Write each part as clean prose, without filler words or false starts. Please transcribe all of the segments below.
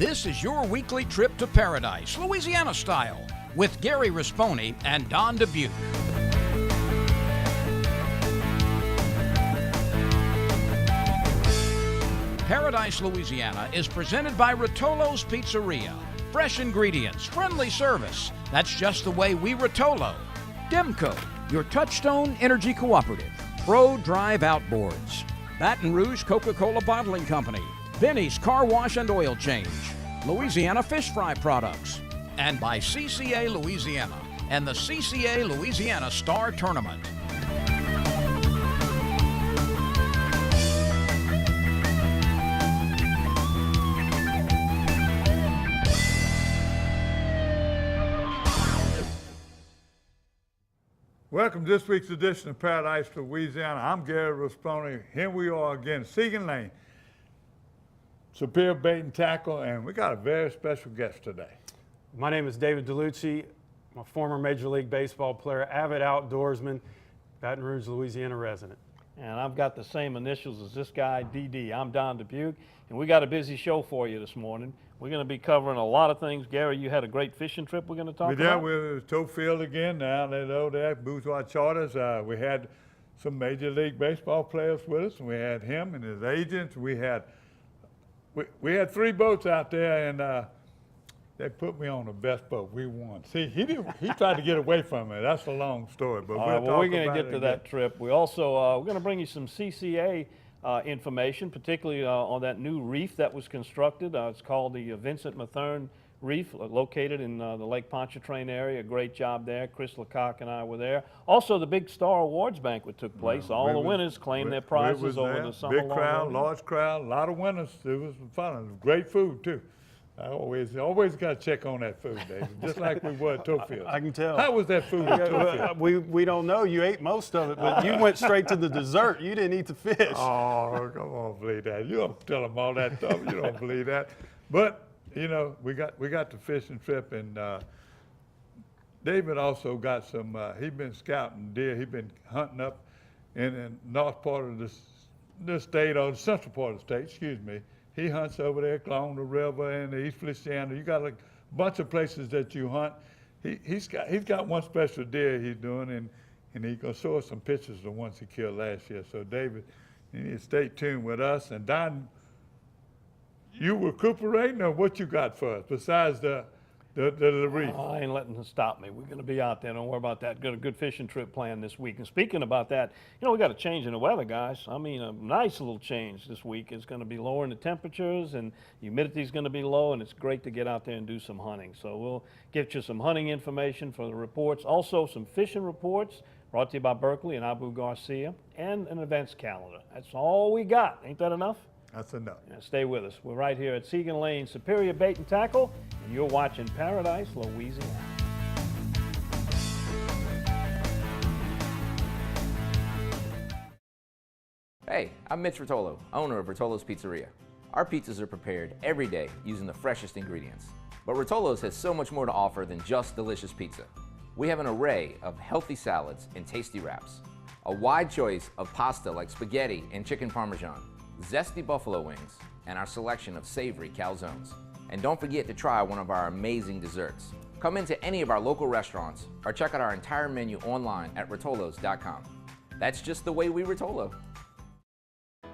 This is your weekly trip to paradise, Louisiana style, with Gary Risponi and Don Dubuque. Paradise, Louisiana is presented by Rotolo's Pizzeria. Fresh ingredients, friendly service. That's just the way we Rotolo. Demco, your Touchstone Energy Cooperative. Pro Drive Outboards. Baton Rouge Coca-Cola Bottling Company. Benny's Car Wash and Oil Change. Louisiana Fish Fry Products. And by CCA Louisiana and the CCA Louisiana Star Tournament. Welcome to this week's edition of Paradise, Louisiana. I'm Gary Risponi. Here we are again, Segan Lane, Superior Bait and Tackle, and we got a very special guest today. My name is David DeLucci. I'm a former Major League Baseball player, avid outdoorsman, Baton Rouge, Louisiana resident. And I've got the same initials as this guy, DD. I'm Don Dubuque, and we got a busy show for you this morning. We're going to be covering a lot of things. Gary, you had a great fishing trip we're going to talk about? Yeah, we were at Tofield again down there, Bourgeois Charters. We had some Major League Baseball players with us, and we had him and his agents. We had 3 boats out there, and they put me on the best boat. We won. See, he tried to get away from it. That's a long story, but we're going to get to that trip. We also we're going to bring you some CCA information, particularly on that new reef that was constructed. It's called the Vincent Mathern Reef, located in the Lake Pontchartrain area. Great job there. Chris Lecoq and I were there. Also, the big Star Awards banquet took place. All the winners claimed their prizes over the summer. Big crowd, large crowd, a lot of winners. It was fun. It was great food too. I always got to check on that food, David, just like we were at Tofield. I can tell. How was that food at Tofield? We don't know. You ate most of it, but you went straight to the dessert. You didn't eat the fish. Oh, come on, believe that. You don't tell them all that stuff. You don't believe that. But, you know, we got the fishing trip, and David also got some, he'd been scouting deer. He'd been hunting up in the north part of this state, or the central part of the state, excuse me. He hunts over there along the river and the East Feliciana. You got a bunch of places that you hunt. He's got one special deer he's doing, and he's gonna show us some pictures of the ones he killed last year. So David, you need to stay tuned with us. And Don, you recuperating, or what you got for us besides the reef? I ain't letting them stop me. We're going to be out there. Don't worry about that. Got a good fishing trip planned this week. And speaking about that, you know, we got a change in the weather, guys. I mean, a nice little change this week. It's going to be lowering the temperatures, and humidity is going to be low, and it's great to get out there and do some hunting. So we'll get you some hunting information for the reports. Also, some fishing reports brought to you by Berkeley and Abu Garcia, and an events calendar. That's all we got. Ain't that enough? That's enough. Yeah, stay with us. We're right here at Segan Lane, Superior Bait and Tackle, and you're watching Paradise, Louisiana. Hey, I'm Mitch Rotolo, owner of Rotolo's Pizzeria. Our pizzas are prepared every day using the freshest ingredients. But Rotolo's has so much more to offer than just delicious pizza. We have an array of healthy salads and tasty wraps, a wide choice of pasta like spaghetti and chicken parmesan, zesty buffalo wings, and our selection of savory calzones. And don't forget to try one of our amazing desserts. Come into any of our local restaurants or check out our entire menu online at rotolos.com. That's just the way we Rotolo.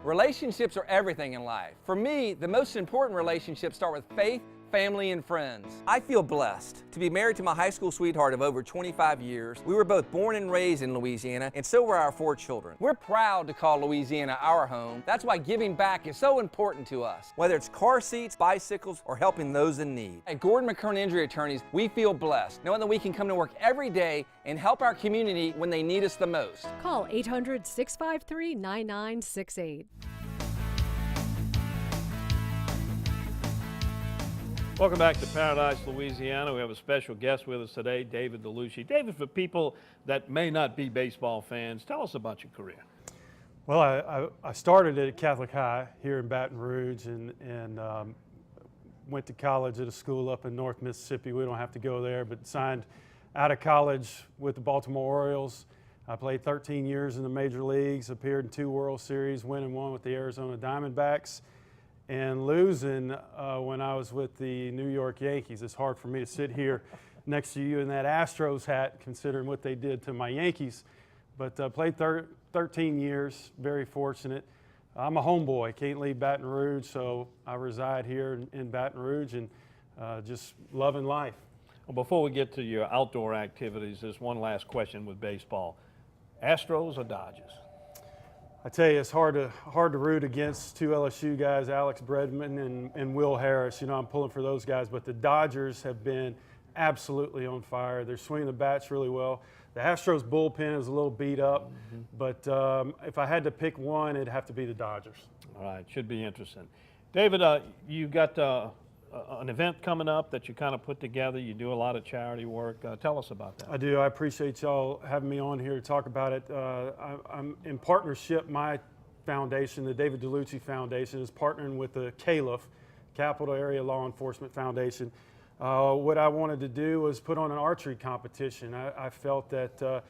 Relationships are everything in life. For me, the most important relationships start with faith, family, and friends. I feel blessed to be married to my high school sweetheart of over 25 years. We were both born and raised in Louisiana, and so were our 4 children. We're proud to call Louisiana our home. That's why giving back is so important to us. Whether it's car seats, bicycles, or helping those in need. At Gordon McKern Injury Attorneys, we feel blessed, knowing that we can come to work every day and help our community when they need us the most. Call 800-653-9968. Welcome back to Paradise, Louisiana. We have a special guest with us today, David DeLucci. David, for people that may not be baseball fans, tell us about your career. Well, I started at Catholic High here in Baton Rouge and went to college at a school up in North Mississippi. We don't have to go there, but signed out of college with the Baltimore Orioles. I played 13 years in the major leagues, appeared in 2 World Series, winning 1 with the Arizona Diamondbacks. and losing when I was with the New York Yankees. It's hard for me to sit here next to you in that Astros hat, considering what they did to my Yankees. But played 13 years, very fortunate. I'm a homeboy, can't leave Baton Rouge, so I reside here in Baton Rouge and just loving life. Well, before we get to your outdoor activities, there's one last question with baseball. Astros or Dodgers? I tell you, it's hard to root against two LSU guys, Alex Bregman and Will Harris. You know, I'm pulling for those guys, but the Dodgers have been absolutely on fire. They're swinging the bats really well. The Astros bullpen is a little beat up, but if I had to pick one, it'd have to be the Dodgers. All right, should be interesting. David, you got an event coming up that you kind of put together. You do a lot of charity work. Tell us about that. I do. I appreciate y'all having me on here to talk about it. I'm in partnership. My foundation, the David DeLucci Foundation, is partnering with the CALIF, Capital Area Law Enforcement Foundation. What I wanted to do was put on an archery competition. I felt that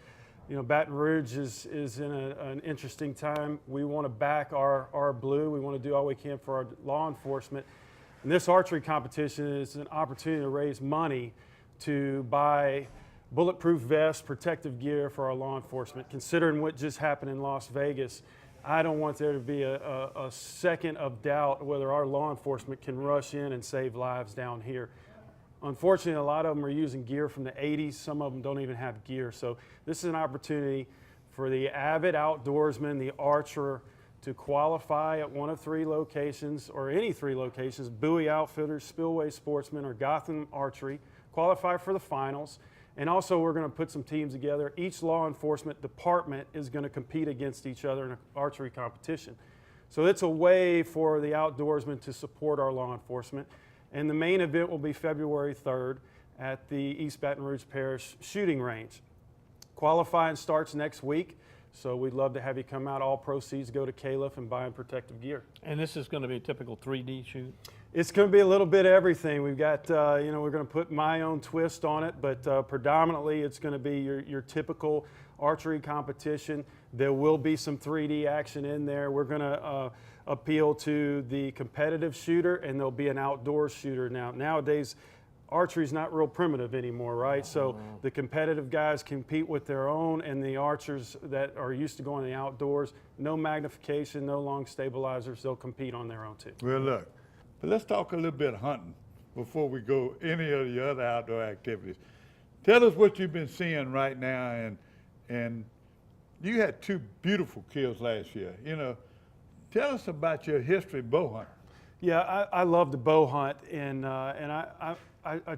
Baton Rouge is in an interesting time. We want to back our blue. We want to do all we can for our law enforcement. And this archery competition is an opportunity to raise money to buy bulletproof vests, protective gear for our law enforcement. Considering what just happened in Las Vegas, I don't want there to be a second of doubt whether our law enforcement can rush in and save lives down here. Unfortunately, a lot of them are using gear from the 80s. Some of them don't even have gear. So this is an opportunity for the avid outdoorsman, the archer, to qualify at one of 3 locations or any 3 locations, Bowie Outfitters, Spillway Sportsman, or Gotham Archery, qualify for the finals. And also we're going to put some teams together. Each law enforcement department is going to compete against each other in an archery competition. So it's a way for the outdoorsmen to support our law enforcement. And the main event will be February 3rd at the East Baton Rouge Parish Shooting Range. Qualifying starts next week, so we'd love to have you come out. All proceeds go to CALIF and buying protective gear. And this is going to be a typical 3D shoot? It's going to be a little bit of everything. We've got, we're going to put my own twist on it, but predominantly it's going to be your typical archery competition. There will be some 3D action in there. We're going to appeal to the competitive shooter, and there'll be an outdoor shooter. Nowadays, archery's not real primitive anymore, right? So the competitive guys compete with their own, and the archers that are used to going in the outdoors, no magnification, no long stabilizers, they'll compete on their own too. Well, look, but let's talk a little bit of hunting before we go any of the other outdoor activities. Tell us what you've been seeing right now, and you had 2 beautiful kills last year. Tell us about your history of bow hunting. Yeah, I love to bow hunt, and I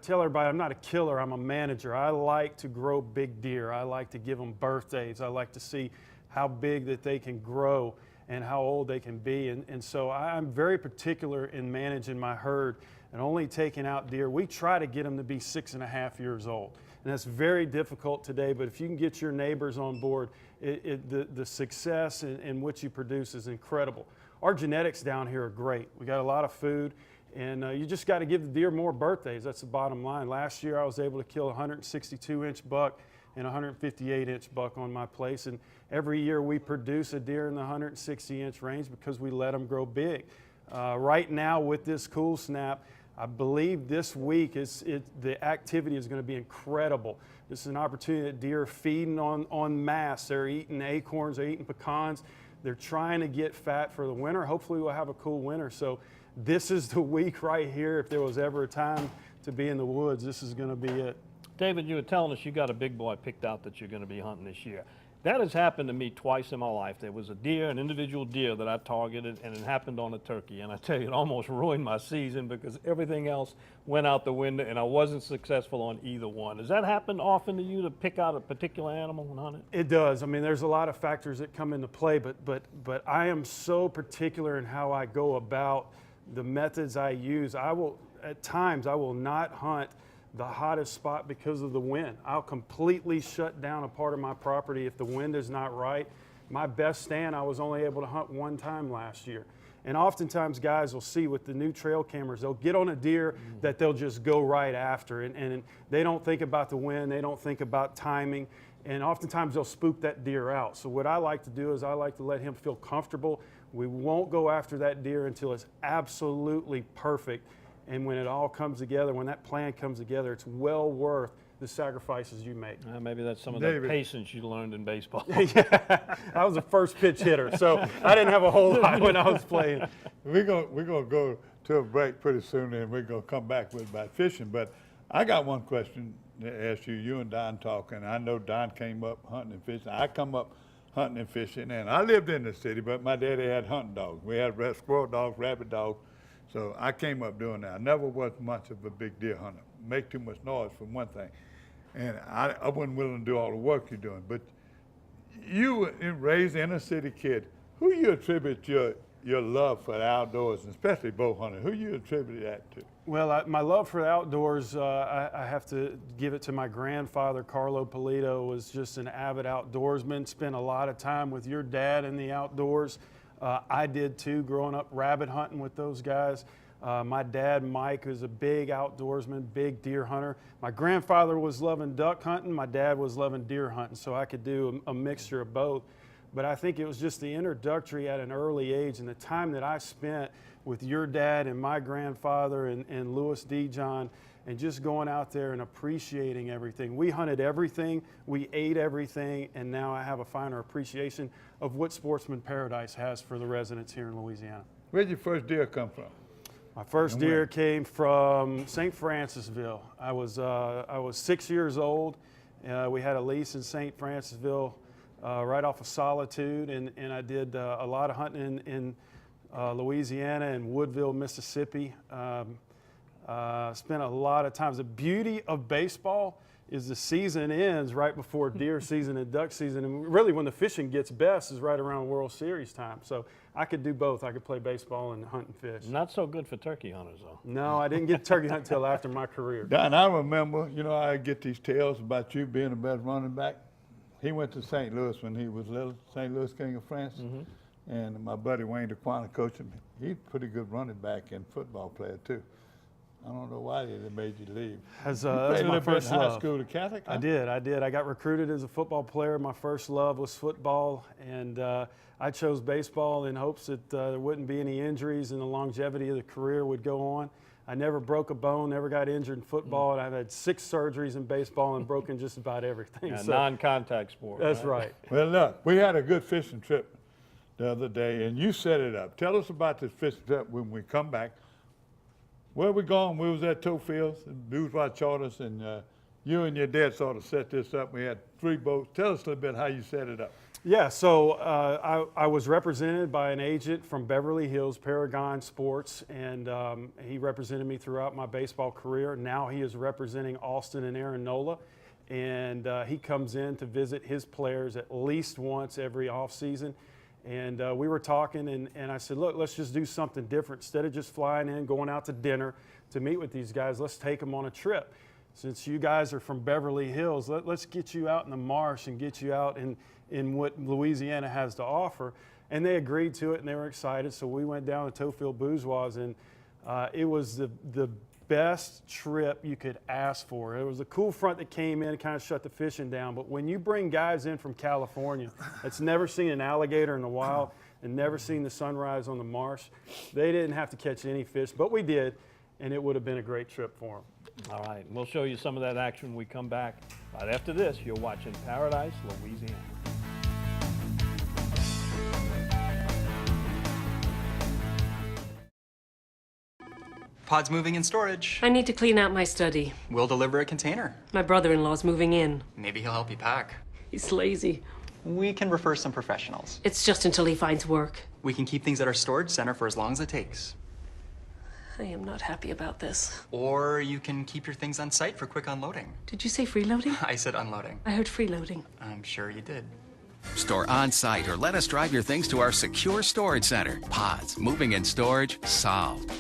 tell everybody I'm not a killer, I'm a manager. I like to grow big deer. I like to give them birthdays. I like to see how big that they can grow and how old they can be. And so I'm very particular in managing my herd and only taking out deer. We try to get them to be 6.5 years old. And that's very difficult today, but if you can get your neighbors on board, the success in what you produce is incredible. Our genetics down here are great. We got a lot of food, and you just got to give the deer more birthdays. That's the bottom line. Last year I was able to kill a 162-inch buck and a 158-inch buck on my place, and every year we produce a deer in the 160-inch range because we let them grow big. Right now with this cool snap, I believe this week the activity is going to be incredible. This is an opportunity that deer are feeding on mass. They're eating acorns, they're eating pecans. They're trying to get fat for the winter. Hopefully we'll have a cool winter. So this is the week right here. If there was ever a time to be in the woods, this is going to be it. David, you were telling us you got a big boy picked out that you're going to be hunting this year. That has happened to me twice in my life. There was a deer, an individual deer that I targeted, and it happened on a turkey. And I tell you, it almost ruined my season because everything else went out the window, and I wasn't successful on either one. Does that happen often to you, to pick out a particular animal and hunt it? It does. I mean, there's a lot of factors that come into play, but I am so particular in how I go about the methods I use. At times, I will not hunt the hottest spot because of the wind. I'll completely shut down a part of my property if the wind is not right. My best stand, I was only able to hunt 1 time last year. And oftentimes guys will see with the new trail cameras, they'll get on a deer that they'll just go right after. And they don't think about the wind, they don't think about timing. And oftentimes they'll spook that deer out. So what I like to do is I like to let him feel comfortable We won't go after that deer until it's absolutely perfect. And when it all comes together, when that plan comes together, it's well worth the sacrifices you make. Maybe that's some of David. the patience you learned in baseball. Yeah, I was a first pitch hitter, so I didn't have a whole lot when I was playing. We're gonna go to a break pretty soon, and we're gonna come back with about fishing. But I got one question to ask you. You and Don talking. I know Don came up hunting and fishing. I come up hunting and fishing, and I lived in the city, but my daddy had hunting dogs. We had squirrel dogs, rabbit dogs. So I came up doing that. I never was much of a big deer hunter. Make too much noise for one thing. And I wasn't willing to do all the work you're doing. But you were raised inner city kid. Who you attribute your love for the outdoors, and especially bow hunting? Who you attribute that to? Well, my love for the outdoors, I have to give it to my grandfather, Carlo Polito, was just an avid outdoorsman, spent a lot of time with your dad in the outdoors. I did too, growing up rabbit hunting with those guys. My dad, Mike, was a big outdoorsman, big deer hunter. My grandfather was loving duck hunting. My dad was loving deer hunting, so I could do a mixture of both. But I think it was just the introductory at an early age, and the time that I spent with your dad and my grandfather and Louis Dijon, and just going out there and appreciating everything. We hunted everything, we ate everything, and now I have a finer appreciation of what Sportsman Paradise has for the residents here in Louisiana. Where'd your first deer come from? My first deer came from St. Francisville. I was 6 years old. We had a lease in St. Francisville right off of Solitude, and I did a lot of hunting in Louisiana and Woodville, Mississippi. Spent a lot of times. The beauty of baseball is the season ends right before deer season and duck season, and really when the fishing gets best is right around World Series time. So I could do both. I could play baseball and hunt and fish. Not so good for turkey hunters, though. No, I didn't get turkey hunt until after my career. Don, I remember, I get these tales about you being the best running back. He went to St. Louis when he was little, St. Louis King of France. Mm-hmm. And my buddy Wayne DeQuana coached him. He's a pretty good running back and football player, too. I don't know why they made you leave. That's played my first love. High school to Catholic? Huh? I did. I got recruited as a football player. My first love was football, and I chose baseball in hopes that there wouldn't be any injuries and the longevity of the career would go on. I never broke a bone, never got injured in football, and I've had 6 surgeries in baseball and broken just about everything. Yeah, so, non-contact sport. That's right. Well, look, we had a good fishing trip the other day, and you set it up. Tell us about this fishing trip when we come back. Where we going? We was at Towfields and Bourgeois Charters, and you and your dad sort of set this up. We had 3 boats. Tell us a little bit how you set it up. Yeah, so I was represented by an agent from Beverly Hills, Paragon Sports, and he represented me throughout my baseball career. Now he is representing Austin and Aaron Nola, and he comes in to visit his players at least once every offseason. And we were talking, and I said, look, let's just do something different. Instead of just flying in, going out to dinner to meet with these guys, let's take them on a trip. Since you guys are from Beverly Hills, let's get you out in the marsh and get you out in what Louisiana has to offer. And they agreed to it, and they were excited. So we went down to Towfield Bourgeois, and it was the best trip you could ask for. It was a cool front that came in and kind of shut the fishing down. But when you bring guys in from California that's never seen an alligator in the wild and never seen the sunrise on the marsh, they didn't have to catch any fish, but we did, and it would have been a great trip for them. All right, we'll show you some of that action when we come back. Right after this, you're watching Paradise, Louisiana. Pod's moving in storage. I need to clean out my study. We'll deliver a container. My brother-in-law's moving in. Maybe he'll help you pack. He's lazy. We can refer some professionals. It's just until he finds work. We can keep things at our storage center for as long as it takes. I am not happy about this. Or you can keep your things on site for quick unloading. Did you say freeloading? I said unloading. I heard freeloading. I'm sure you did. Store on site or let us drive your things to our secure storage center. Pods, moving and storage, solved.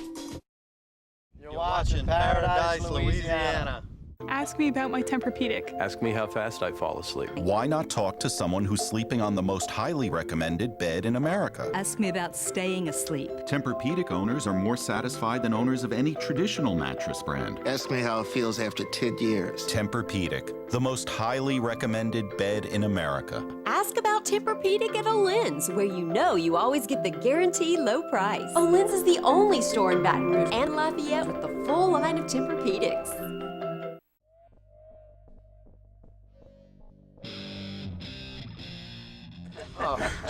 You're watching Paradise, Louisiana. Ask me about my Tempur-Pedic. Ask me how fast I fall asleep. Why not talk to someone who's sleeping on the most highly recommended bed in America? Ask me about staying asleep. Tempur-Pedic owners are more satisfied than owners of any traditional mattress brand. Ask me how it feels after 10 years. Tempur-Pedic, the most highly recommended bed in America. Ask about Tempur-Pedic at Olin's, where you know you always get the guaranteed low price. Olin's is the only store in Baton Rouge and Lafayette with the full line of Tempur-Pedics.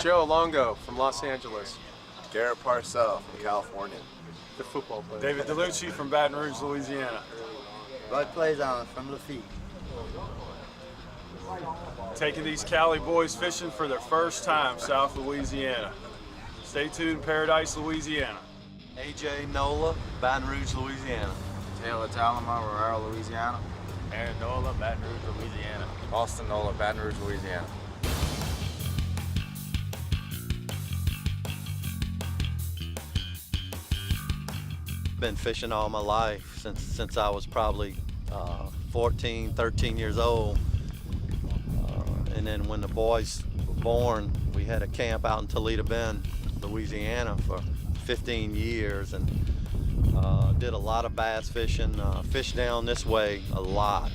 Joe Longo from Los Angeles. Garrett Parcell from California. The football player. David DeLucci from Baton Rouge, Louisiana. Bud Plaisance from Lafitte. Taking these Cali boys fishing for their first time, South Louisiana. Stay tuned, Paradise, Louisiana. AJ Nola, Baton Rouge, Louisiana. Taylor Talama, Aurora, Louisiana. Aaron Nola, Baton Rouge, Louisiana. Austin Nola, Baton Rouge, Louisiana. Been fishing all my life since I was probably 14, 13 years old. And then when the boys were born, we had a camp out in Toledo Bend, Louisiana for 15 years and did a lot of bass fishing, fished down this way a lot.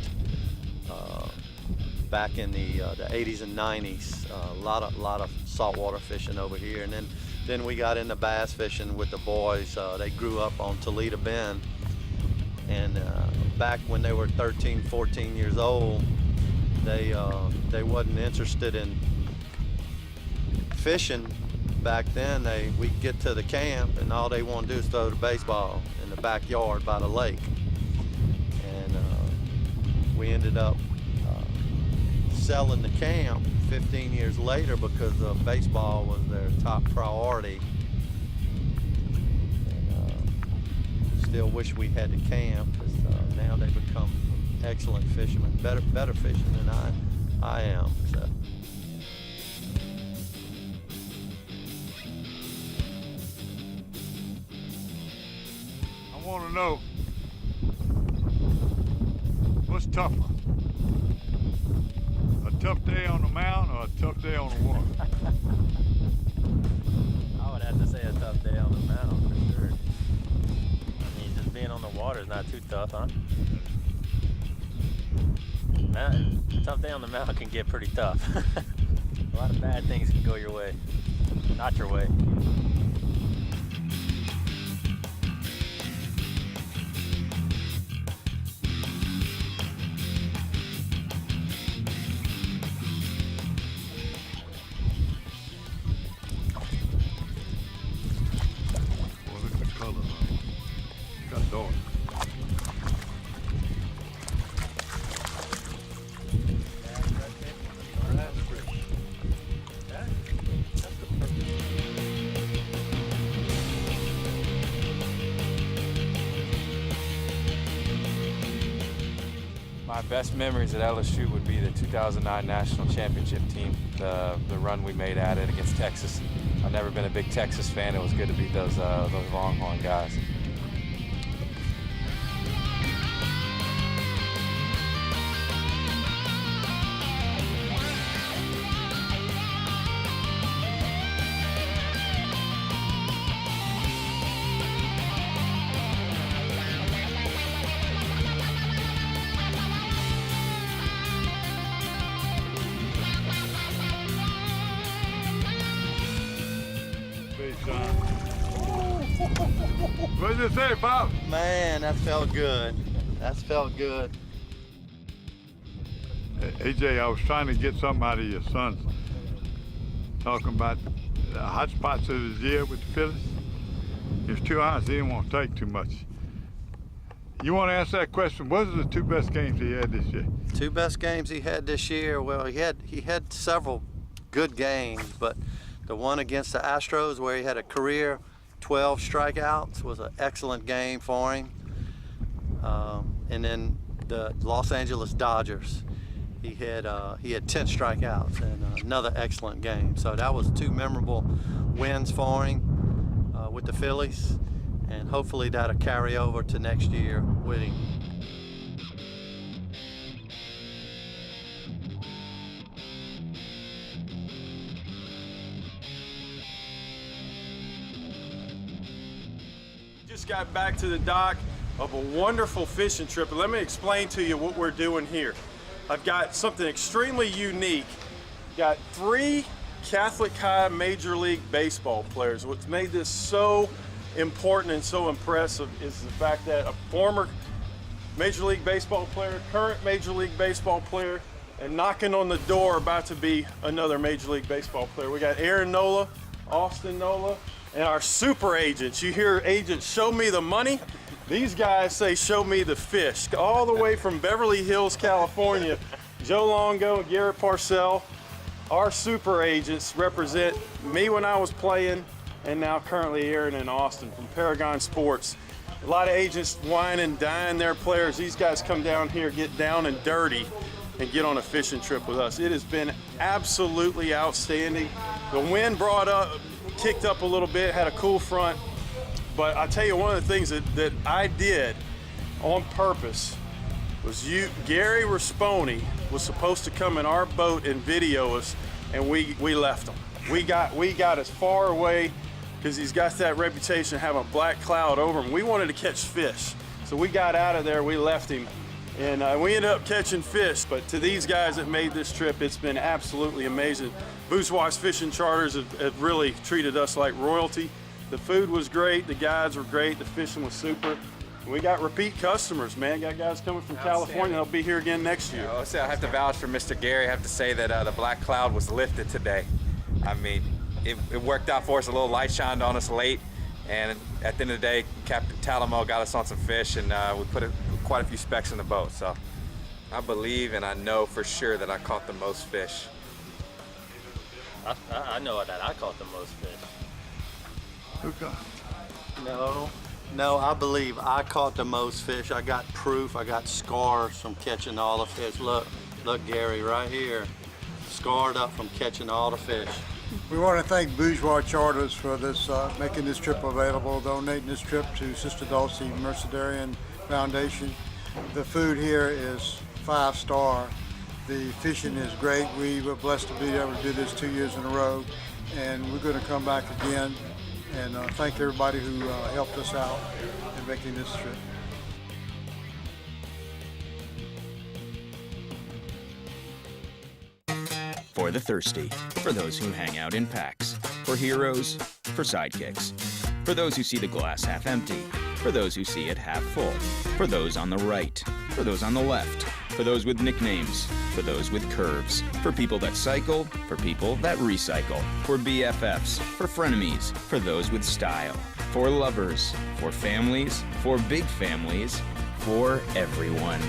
Back in the 80s and 90s, a lot of saltwater fishing over here. And then we got into bass fishing with the boys. They grew up on Toledo Bend. And back when they were 13, 14 years old, they wasn't interested in fishing back then. We'd get to the camp and all they want to do is throw the baseball in the backyard by the lake. And we ended up selling the camp 15 years later because baseball was their top priority. And still wish we had the camp because now they've become excellent fishermen, better fishermen than I am. So. I want to know what's tougher, a tough day on the mound or a tough day on the water? I would have to say a tough day on the mound for sure. I mean, just being on the water is not too tough, huh? A tough day on the mound can get pretty tough. A lot of bad things can go your way, not your way. My best memories at LSU would be the 2009 National Championship team, the run we made at it against Texas. I've never been a big Texas fan. It was good to beat those Longhorn guys. What did you say, Pop? Man, that felt good. That felt good. AJ, I was trying to get something out of your sons. Talking about the hot spots of his year with the Phillies. He was too honest. He didn't want to take too much. You want to answer that question? What are the two best games he had this year? Two best games he had this year. Well, he had several good games, but the one against the Astros where he had a career 12 strikeouts was an excellent game for him. And then the Los Angeles Dodgers, he had 10 strikeouts and another excellent game. So that was two memorable wins for him with the Phillies, and hopefully that'll carry over to next year with him. Just got back to the dock of a wonderful fishing trip, and let me explain to you what we're doing here. I've got something extremely unique got 3 Catholic High Major League Baseball players. What's made this so important and so impressive is the fact that a former Major League Baseball player, current Major League Baseball player, and knocking on the door about to be another Major League Baseball player. We got Aaron Nola, Austin Nola, and our super agents. You hear agents, show me the money. These guys say, show me the fish. All the way from Beverly Hills, California, Joe Longo and Garrett Parcell, our super agents represent me when I was playing, and now currently Aaron and Austin from Paragon Sports. A lot of agents wine and dine their players. These guys come down here, get down and dirty, and get on a fishing trip with us. It has been absolutely outstanding. The wind kicked up a little bit, had a cool front, but I tell you, one of the things that I did on purpose was Gary Rasponi was supposed to come in our boat and video us, and we left him. We got as far away because he's got that reputation of having a black cloud over him. We wanted to catch fish, so we got out of there, we left him, and we ended up catching fish. But to these guys that made this trip, it's been absolutely amazing. Bourgeois Fishing Charters have really treated us like royalty. The food was great, the guides were great, the fishing was super. We got repeat customers, man. Got guys coming from California. They'll be here again next year. I have to vouch for Mr. Gary. I have to say that the black cloud was lifted today. I mean, it worked out for us. A little light shined on us late, and at the end of the day, Captain Talamo got us on some fish, and we put quite a few specks in the boat. So I believe and I know for sure that I caught the most fish. I know that I caught the most fish. Who caught? No, I believe I caught the most fish. I got proof. I got scars from catching all the fish. Look, Gary, right here, scarred up from catching all the fish. We want to thank Bourgeois Charters for this, making this trip available, donating this trip to Sister Dulcie Mercedarian Foundation. The food here is 5-star. The fishing is great. We were blessed to be able to do this 2 years in a row, and we're going to come back again. And thank everybody who helped us out in making this trip. For the thirsty, for those who hang out in packs, for heroes, for sidekicks, for those who see the glass half empty, for those who see it half full, for those on the right, for those on the left, for those with nicknames, for those with curves, for people that cycle, for people that recycle, for BFFs, for frenemies, for those with style, for lovers, for families, for big families, for everyone.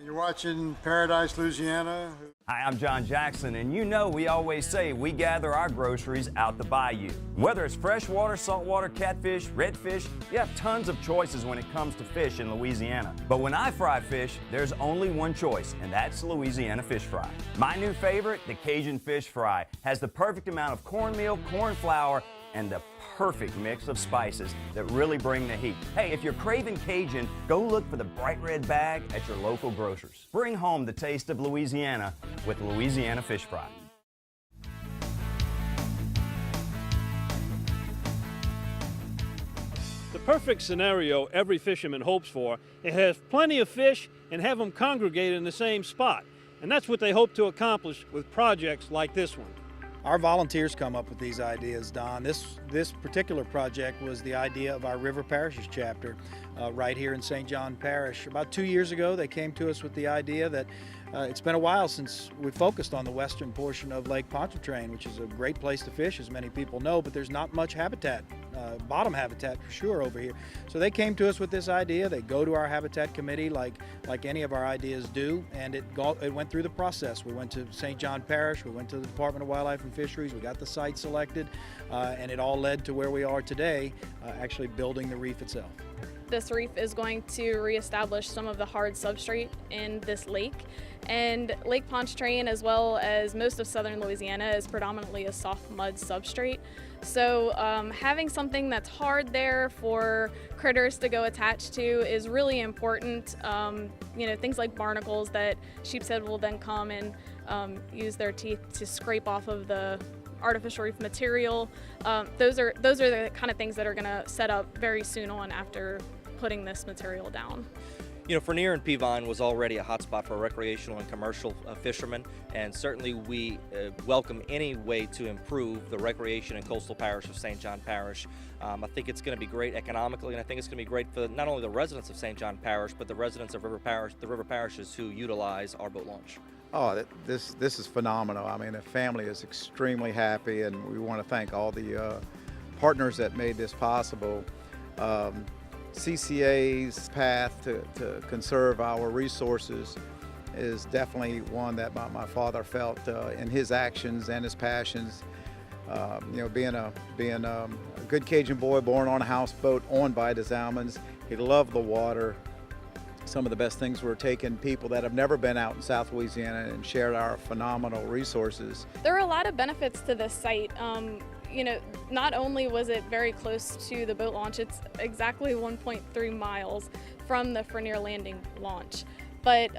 You're watching Paradise, Louisiana. Hi, I'm John Jackson, and you know we always say we gather our groceries out the bayou. Whether it's freshwater, saltwater, catfish, redfish, you have tons of choices when it comes to fish in Louisiana. But when I fry fish, there's only one choice, and that's Louisiana fish fry. My new favorite, the Cajun fish fry, has the perfect amount of cornmeal, corn flour, and the perfect mix of spices that really bring the heat. Hey, if you're craving Cajun, go look for the bright red bag at your local grocers. Bring home the taste of Louisiana with Louisiana Fish Fry. The perfect scenario every fisherman hopes for is have plenty of fish and have them congregate in the same spot. And that's what they hope to accomplish with projects like this one. Our volunteers come up with these ideas, Don. This particular project was the idea of our River Parishes chapter right here in St. John Parish. About 2 years ago, they came to us with the idea that it's been a while since we focused on the western portion of Lake Pontchartrain, which is a great place to fish, as many people know, but there's not much habitat, bottom habitat for sure over here. So they came to us with this idea. They go to our habitat committee like any of our ideas do, and it went through the process. We went to St. John Parish, we went to the Department of Wildlife and Fisheries, we got the site selected, and it all led to where we are today, actually building the reef itself. This reef is going to reestablish some of the hard substrate in this lake. And Lake Pontchartrain, as well as most of southern Louisiana, is predominantly a soft mud substrate. So having something that's hard there for critters to go attached to is really important. You know, things like barnacles that sheepshead will then come and use their teeth to scrape off of the artificial reef material. Those are the kind of things that are going to set up very soon on after putting this material down. You know, Fernier and Peavine was already a hotspot for recreational and commercial fishermen, and certainly we welcome any way to improve the recreation and coastal parish of St. John Parish. I think it's going to be great economically, and I think it's going to be great for not only the residents of St. John Parish, but the residents of the river parishes who utilize our boat launch. Oh, this is phenomenal. I mean, the family is extremely happy, and we want to thank all the partners that made this possible. CCA's path to conserve our resources is definitely one that my father felt in his actions and his passions. You know, being a good Cajun boy born on a houseboat owned by the Zalmans, he loved the water. Some of the best things were taking people that have never been out in South Louisiana and shared our phenomenal resources. There are a lot of benefits to this site. You know, not only was it very close to the boat launch, it's exactly 1.3 miles from the Fernier Landing launch. But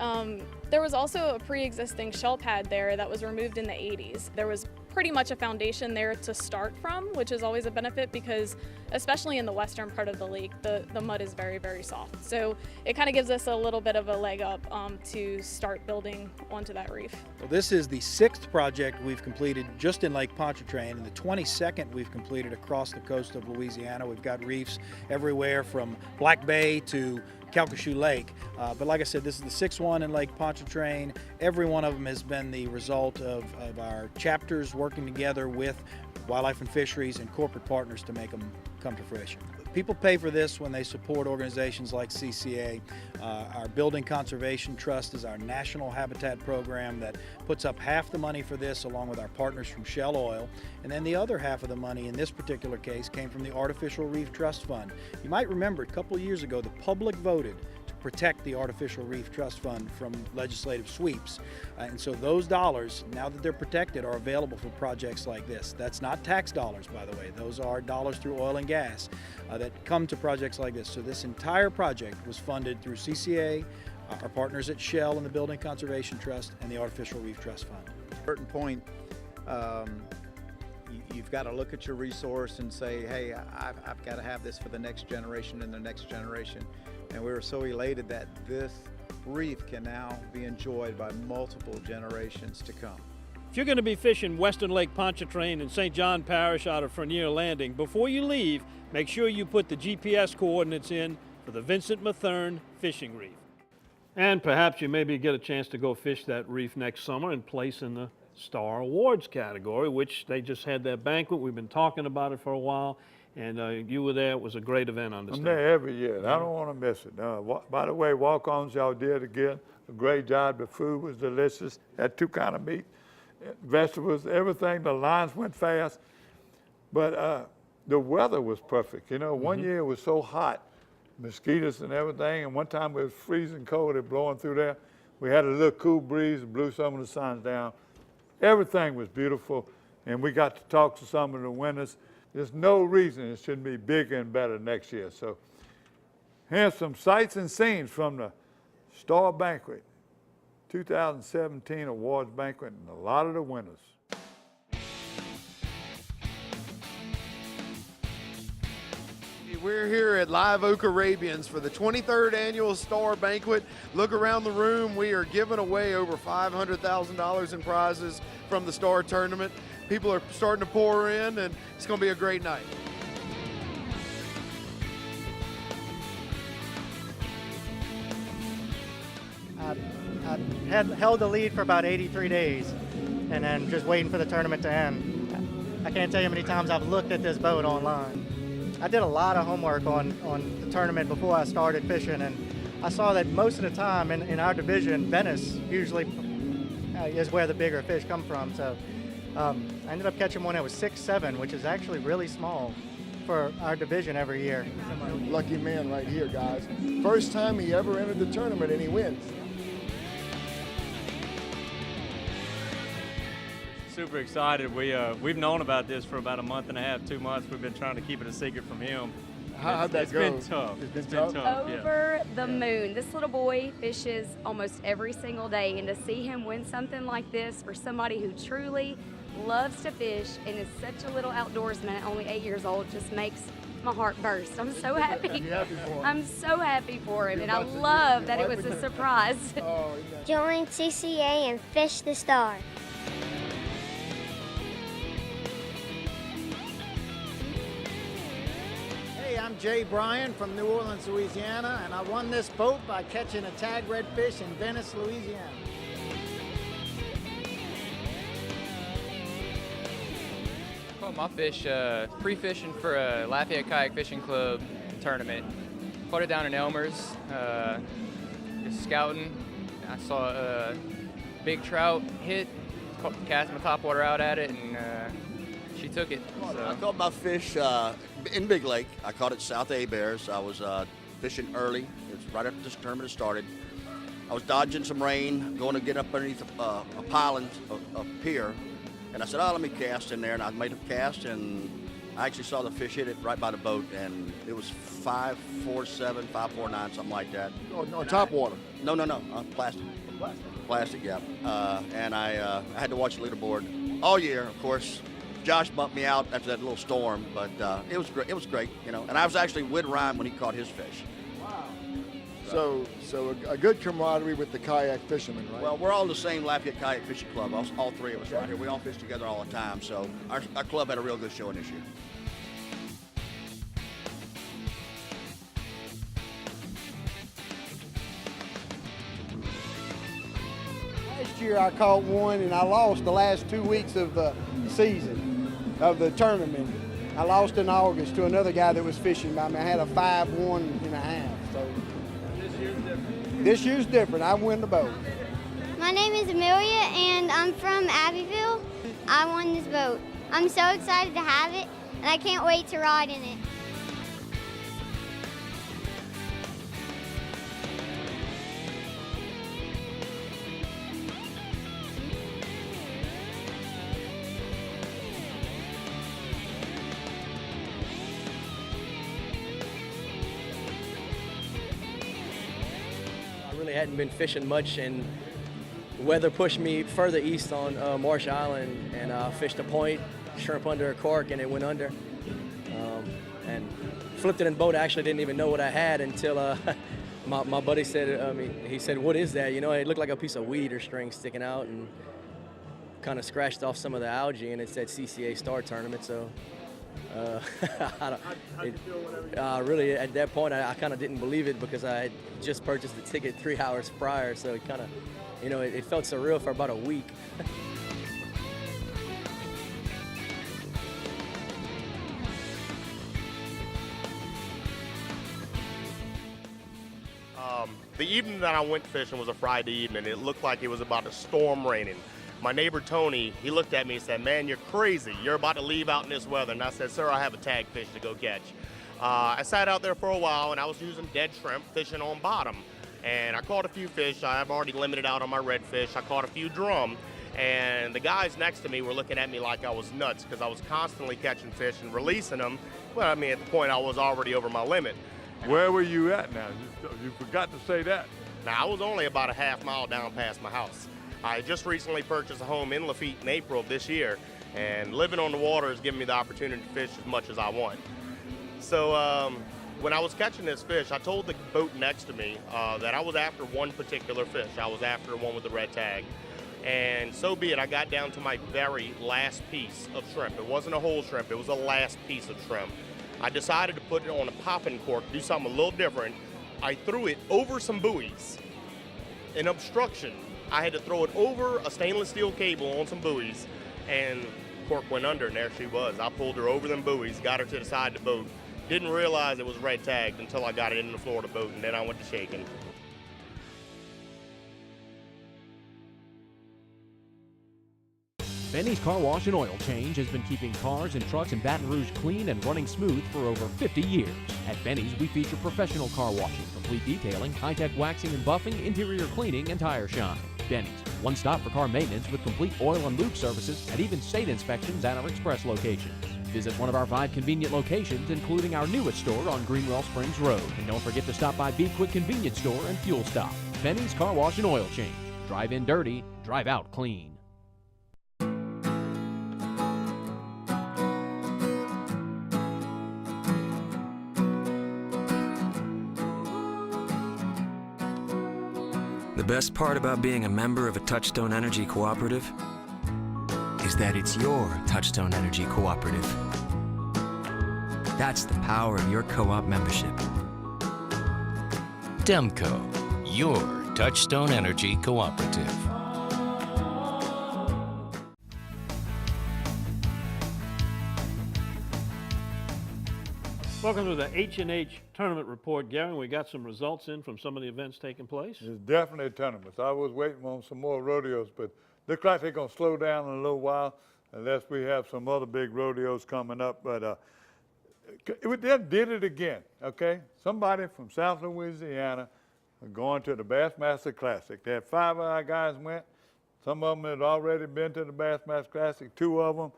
there was also a pre-existing shell pad there that was removed in the 80s. There was pretty much a foundation there to start from, which is always a benefit because especially in the western part of the lake, the mud is very, very soft. So it kind of gives us a little bit of a leg up to start building onto that reef. Well, this is the 6th project we've completed just in Lake Pontchartrain, and the 22nd we've completed across the coast of Louisiana. We've got reefs everywhere from Black Bay to Calcasieu Lake. But like I said, this is the 6th one in Lake Pontchartrain. Every one of them has been the result of our chapters working together with wildlife and fisheries and corporate partners to make them come to fruition. People pay for this when they support organizations like CCA. Our Building Conservation Trust is our national habitat program that puts up half the money for this along with our partners from Shell Oil. And then the other half of the money in this particular case came from the Artificial Reef Trust Fund. You might remember a couple of years ago the public voted to protect the Artificial Reef Trust Fund from legislative sweeps. And so those dollars, now that they're protected, are available for projects like this. That's not tax dollars, by the way. Those are dollars through oil and gas that come to projects like this. So this entire project was funded through CCA, our partners at Shell and the Building Conservation Trust, and the Artificial Reef Trust Fund. At a certain point, you've got to look at your resource and say, hey, I've got to have this for the next generation and the next generation. And we were so elated that this reef can now be enjoyed by multiple generations to come. If you're going to be fishing western Lake Pontchartrain in St. John Parish out of Fernier Landing, before you leave, make sure you put the GPS coordinates in for the Vincent Mathern Fishing Reef. And perhaps you maybe get a chance to go fish that reef next summer and place in the Star Awards category, which they just had their banquet. We've been talking about it for a while, and you were there. It was a great event, I understand. I'm there every year. I don't want to miss it. By the way, walk-ons, y'all did again a great job. The food was delicious. Had 2 kinds of meat, vegetables, everything. The lines went fast. But the weather was perfect. You know, one year it was so hot, mosquitoes and everything, and one time it was freezing cold, it blowing through there. We had a little cool breeze, blew some of the sun down. Everything was beautiful, and we got to talk to some of the winners. There's no reason it shouldn't be bigger and better next year. So here's some sights and scenes from the Star Banquet, 2017 Awards Banquet, and a lot of the winners. We're here at Live Oak Arabians for the 23rd Annual Star Banquet. Look around the room. We are giving away over $500,000 in prizes from the Star Tournament. People are starting to pour in, and it's going to be a great night. I had held the lead for about 83 days, and then just waiting for the tournament to end. I can't tell you how many times I've looked at this boat online. I did a lot of homework on the tournament before I started fishing, and I saw that most of the time in our division, Venice usually is where the bigger fish come from. So I ended up catching one that was 6'7", which is actually really small for our division every year. Lucky man right here, guys. First time he ever entered the tournament, and he wins. Super excited. We've known about this for about a month and a half, 2 months. We've been trying to keep it a secret from him. How'd that go? It's been tough. It's been tough. Over the moon. This little boy fishes almost every single day, and to see him win something like this for somebody who truly loves to fish and is such a little outdoorsman at only 8 years old just makes my heart burst. I'm so happy. You happy for him? I'm so happy for him, You're and I about to- love that it right was when a you- surprise. Oh, Join CCA and fish the star. Hey, I'm Jay Bryan from New Orleans, Louisiana, and I won this boat by catching a tag redfish in Venice, Louisiana. Caught my fish pre-fishing for a Lafayette Kayak Fishing Club tournament. Caught it down in Elmer's, just scouting. I saw a big trout hit, cast my topwater out at it, and she took it. I caught my fish in Big Lake. I caught it south of A-Bears. I was fishing early. It was right after this tournament started. I was dodging some rain, going to get up underneath a piling, a pier. And I said, oh, let me cast in there. And I made a cast, and I actually saw the fish hit it right by the boat. And it was 547, 549, something like that. Oh, no, top water. No, plastic. Plastic, yeah. And I had to watch the leaderboard all year, of course. Josh bumped me out after that little storm, but it was great. It was great, you know. And I was actually with Ryan when he caught his fish. So a good camaraderie with the kayak fishermen, right? Well, we're all in the same Lafayette Kayak Fishing Club, all three of us right here. We all fish together all the time, so our club had a real good showing this year. Last year I caught one and I lost the last 2 weeks of the season, of the tournament. I lost in August to another guy that was fishing by me. I had a 5-1.5. So this year's different. I win the boat. My name is Amelia and I'm from Abbeville. I won this boat. I'm so excited to have it and I can't wait to ride in it. I really hadn't been fishing much, and the weather pushed me further east on Marsh Island, and I fished a point, shrimp under a cork, and it went under. And flipped it in the boat. I actually didn't even know what I had until my buddy said, he said, what is that? You know, it looked like a piece of weed or string sticking out, and kind of scratched off some of the algae, and it said CCA Star Tournament, so. Really, at that point, I kind of didn't believe it because I had just purchased the ticket 3 hours prior, so it kind of, you know, it felt surreal for about a week. The evening that I went fishing was a Friday evening. It looked like it was about to storm raining. My neighbor Tony, he looked at me and said, man, you're crazy. You're about to leave out in this weather. And I said, sir, I have a tag fish to go catch. I sat out there for a while and I was using dead shrimp fishing on bottom. And I caught a few fish. I've already limited out on my redfish. I caught a few drum. And the guys next to me were looking at me like I was nuts because I was constantly catching fish and releasing them. Well, I mean, at the point I was already over my limit. Where were you at now? You forgot to say that. Now, I was only about a half mile down past my house. I just recently purchased a home in Lafitte in April of this year, and living on the water has given me the opportunity to fish as much as I want. So when I was catching this fish, I told the boat next to me that I was after one particular fish. I was after one with the red tag. And so be it, I got down to my very last piece of shrimp. It wasn't a whole shrimp, it was a last piece of shrimp. I decided to put it on a popping cork, do something a little different. I threw it over some buoys, an obstruction. I had to throw it over a stainless steel cable on some buoys, and cork went under, and there she was. I pulled her over them buoys, got her to the side of the boat. Didn't realize it was red tagged until I got it in the floor of the boat, and then I went to shaking. Benny's Car Wash and Oil Change has been keeping cars and trucks in Baton Rouge clean and running smooth for over 50 years. At Benny's, we feature professional car washing, complete detailing, high-tech waxing and buffing, interior cleaning, and tire shine. Benny's, one stop for car maintenance with complete oil and lube services and even state inspections at our express locations. Visit one of our 5 convenient locations, including our newest store on Greenwell Springs Road. And don't forget to stop by Be Quick Convenience Store and Fuel Stop. Benny's Car Wash and Oil Change. Drive in dirty, drive out clean. The best part about being a member of a Touchstone Energy Cooperative is that it's your Touchstone Energy Cooperative. That's the power of your co-op membership. Demco, your Touchstone Energy Cooperative. Welcome to the H&H Tournament Report, Gary. We got some results in from some of the events taking place. It's definitely tournaments. I was waiting on some more rodeos, but looks like they're going to slow down in a little while unless we have some other big rodeos coming up. But they did it again, okay? Somebody from South Louisiana going to the Bassmaster Classic. They had 5 of our guys went. Some of them had already been to the Bassmaster Classic. 2 of them,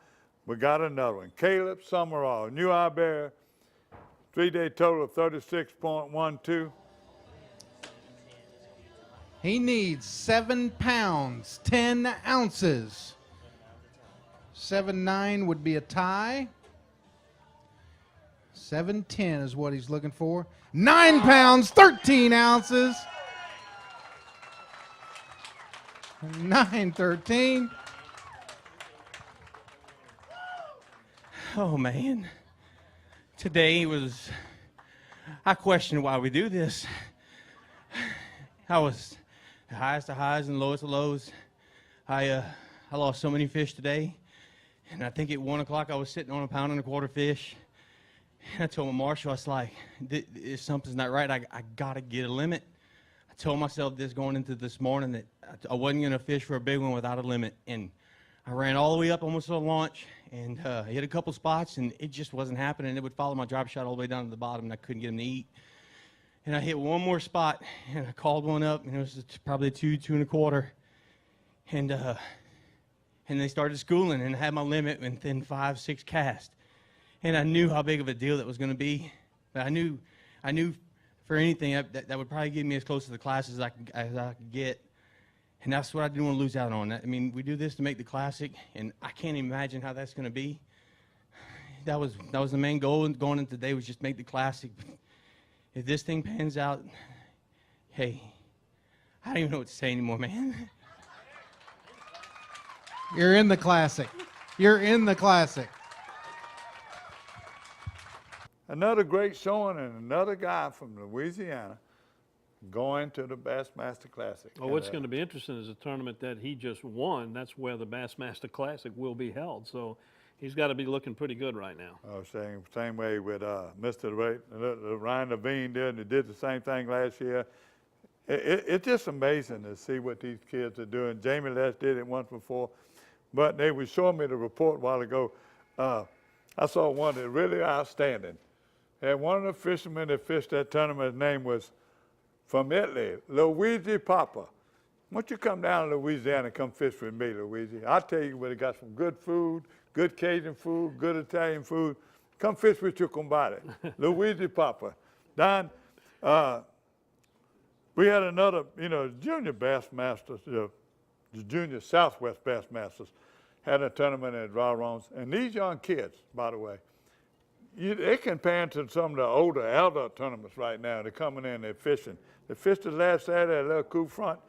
we got another one. Caleb Summerall, New Iberia. 3-day total of 36.12. He needs 7 pounds, 10 ounces. 7.9 would be a tie. 7.10 is what he's looking for. 9 pounds, 13 ounces. 9.13. Oh, man. Today was, I question why we do this. I was the highest of highs and lowest of lows. I lost so many fish today, and I think at 1 o'clock I was sitting on 1.25 pound fish. And I told my marshal, I was like, something's not right. I gotta get a limit. I told myself this going into this morning that I wasn't gonna fish for a big one without a limit. And I ran all the way up almost to the launch and hit a couple spots, and it just wasn't happening. It would follow my drop shot all the way down to the bottom, and I couldn't get him to eat. And I hit one more spot, and I called one up, and it was probably 2, 2.25. And they started schooling, and I had my limit within 5, 6 casts. And I knew how big of a deal that was going to be. But I knew for anything that would probably get me as close to the class as I could get. And that's what I didn't want to lose out on. I mean, we do this to make the classic, and I can't imagine how that's going to be. That was the main goal going into today, was just make the classic. If this thing pans out, hey, I don't even know what to say anymore, man. You're in the classic. You're in the classic. Another great showing, and another guy from Louisiana going to the Bassmaster Classic. Well, what's going to be interesting is the tournament that he just won. That's where the Bassmaster Classic will be held. So he's got to be looking pretty good right now. Oh, same way with Mr. Ryan Levine did. He did the same thing last year. It's just amazing to see what these kids are doing. Jamie Les did it once before, but they were showing me the report a while ago. I saw one that really outstanding. And one of the fishermen that fished that tournament, his name was from Italy, Luigi Papa. Why don't you come down to Louisiana and come fish with me, Luigi? I'll tell you where they got some good food, good Cajun food, good Italian food. Come fish with your compadre, Luigi Papa. Don, we had another, junior Bassmasters, the junior Southwest Bassmasters had a tournament at Rawrons. And these young kids, by the way, they compare to some of the older adult tournaments right now. They're coming in, they're fishing. They fished it last Saturday at Little Coup Front.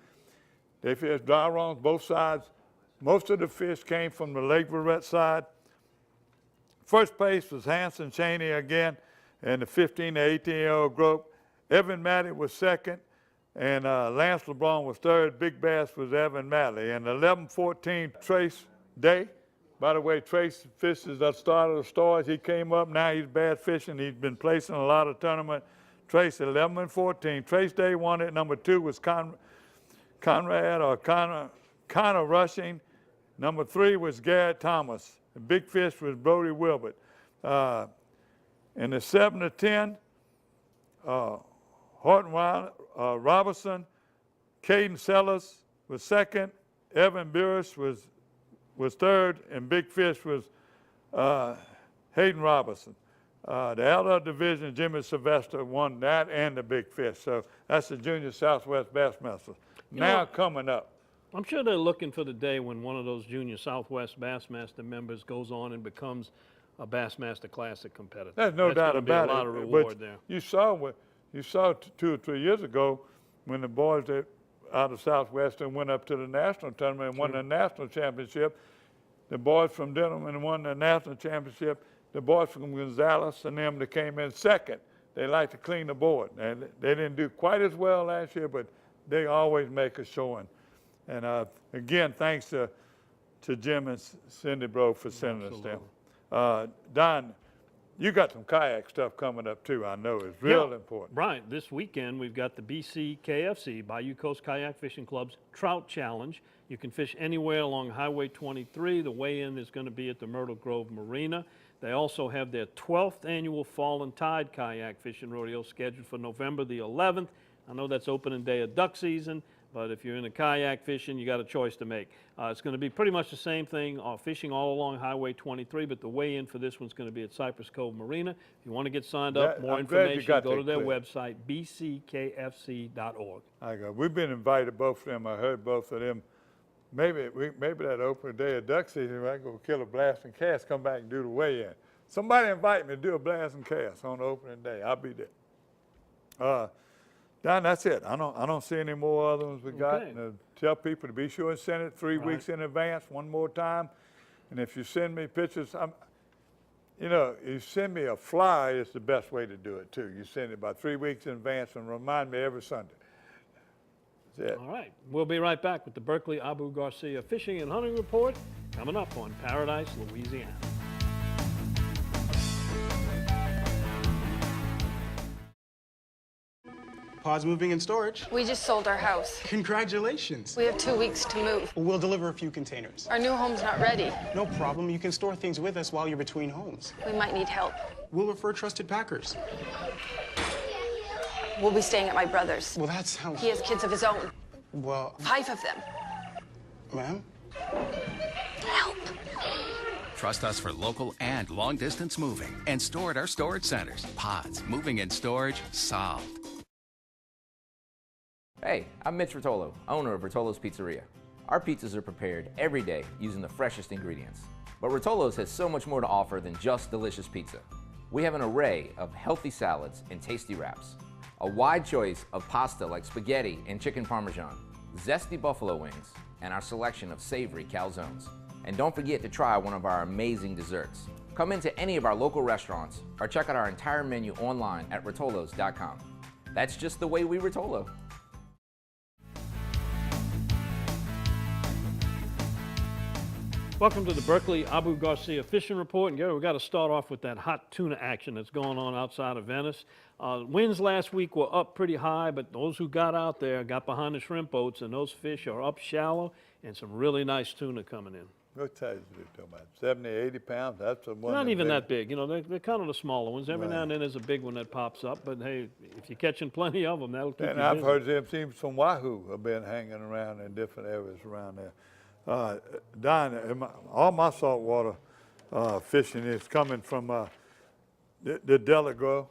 They fished dry runs both sides. Most of the fish came from the Lake Verret side. First place was Hanson Cheney again, and the 15 to 18-year-old group. Evan Matty was second, and Lance LeBron was third. Big Bass was Evan Matty. And 11-14 Trace Day. By the way, Trace fishes the start of the stars. He came up, now he's bad fishing. He's been placing a lot of tournament. Trace 11-14. Trace Day won it. Number 2 was Connor Rushing. Number 3 was Garrett Thomas. The big fish was Brody Wilbert. In the 7 to 10, Horton Robertson, Caden Sellers was second. Evan Burris was third, and big fish was Hayden Robertson. The adult division, Jimmy Sylvester won that and the big fish. So that's the Junior Southwest Bassmasters. Coming up. I'm sure they're looking for the day when one of those Junior Southwest Bassmaster members goes on and becomes a Bassmaster Classic competitor. There's no doubt about it. A lot of reward there. You saw 2 or 3 years ago when the boys that out of Southwestern went up to the national tournament and won the national championship. The boys from Denham won the national championship. The boys from Gonzales and them that came in second, they like to clean the board. And they didn't do quite as well last year, but they always make a showing. And again, thanks to Jim and Cindy Bro for sending us them. Don, you got some kayak stuff coming up too, I know. It's real important. Right. This weekend, we've got the BCKFC, Bayou Coast Kayak Fishing Club's Trout Challenge. You can fish anywhere along Highway 23. The weigh-in is going to be at the Myrtle Grove Marina. They also have their 12th annual Fall and Tide Kayak Fishing Rodeo scheduled for November the 11th. I know that's opening day of duck season, but if you're into kayak fishing, you got a choice to make. It's going to be pretty much the same thing, fishing all along Highway 23, but the weigh-in for this one's going to be at Cypress Cove Marina. If you want to get signed up, more information, go to their website, bckfc.org. We've been invited, both of them. I heard both of them. Maybe that opening day of duck season, I go kill a blast and cast, come back and do the weigh-in. Somebody invite me to do a blast and cast on the opening day. I'll be there. Don, that's it. I don't see any more other ones we got. Tell people to be sure and send it 3 weeks in advance, one more time. And if you send me pictures, you send me a flyer, it's the best way to do it too. You send it about 3 weeks in advance and remind me every Sunday. That's it. All right. We'll be right back with the Berkeley Abu Garcia Fishing and Hunting Report coming up on Paradise, Louisiana. Pause moving and storage. We just sold our house. Congratulations. We have 2 weeks to move. We'll deliver a few containers. Our new home's not ready. No problem. You can store things with us while you're between homes. We might need help. We'll refer trusted packers. We'll be staying at my brother's. Well, that sounds... He has kids of his own. Well... 5 of them. Ma'am? Help. Trust us for local and long-distance moving and store at our storage centers. Pods, moving and storage, solved. Hey, I'm Mitch Rotolo, owner of Rotolo's Pizzeria. Our pizzas are prepared every day using the freshest ingredients. But Rotolo's has so much more to offer than just delicious pizza. We have an array of healthy salads and tasty wraps, a wide choice of pasta like spaghetti and chicken parmesan, zesty buffalo wings, and our selection of savory calzones. And don't forget to try one of our amazing desserts. Come into any of our local restaurants or check out our entire menu online at rotolos.com. That's just the way we Rotolo. Welcome to the Berkeley Abu Garcia Fishing Report. And Gary, we've got to start off with that hot tuna action that's going on outside of Venice. Winds last week were up pretty high, but those who got out there got behind the shrimp boats, and those fish are up shallow, and some really nice tuna coming in. What size are you talking about? 70, 80 pounds? That's the one. Not even that big. You know, they're kind of the smaller ones. Every now and then there's a big one that pops up, but hey, if you're catching plenty of them, that'll keep you busy. And I've heard them seem some wahoo have been hanging around in different areas around there. Don, all my saltwater fishing is coming from the Delago,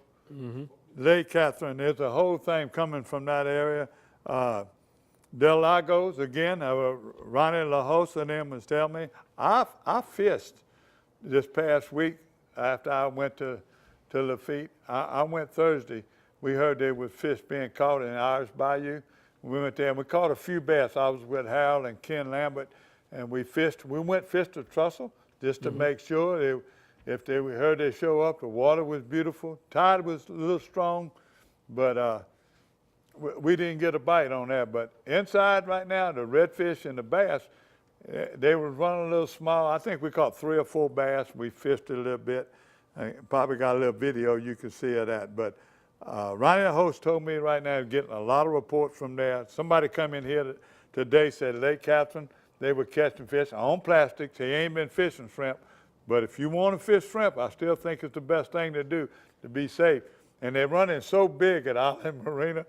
Lake Catherine. There's a whole thing coming from that area. Del Lagos, again, Ronnie LaHosa and them was telling me, I fished this past week after I went to Lafitte. I went Thursday. We heard there was fish being caught in Irish Bayou. We went there and we caught a few bass. I was with Harold and Ken Lambert, and we fished. We went fished a trussel just to make sure if we heard they show up, the water was beautiful. Tide was a little strong, but we didn't get a bite on that. But inside right now, the redfish and the bass, they were running a little small. I think we caught 3 or 4 bass. We fished it a little bit. Probably got a little video you can see of that. But Ronnie, the host, told me right now getting a lot of reports from there. Somebody come in here today said Lake Catherine, they were catching fish on plastics. They ain't been fishing shrimp. But if you want to fish shrimp, I still think it's the best thing to do to be safe. And they're running so big at Island Marina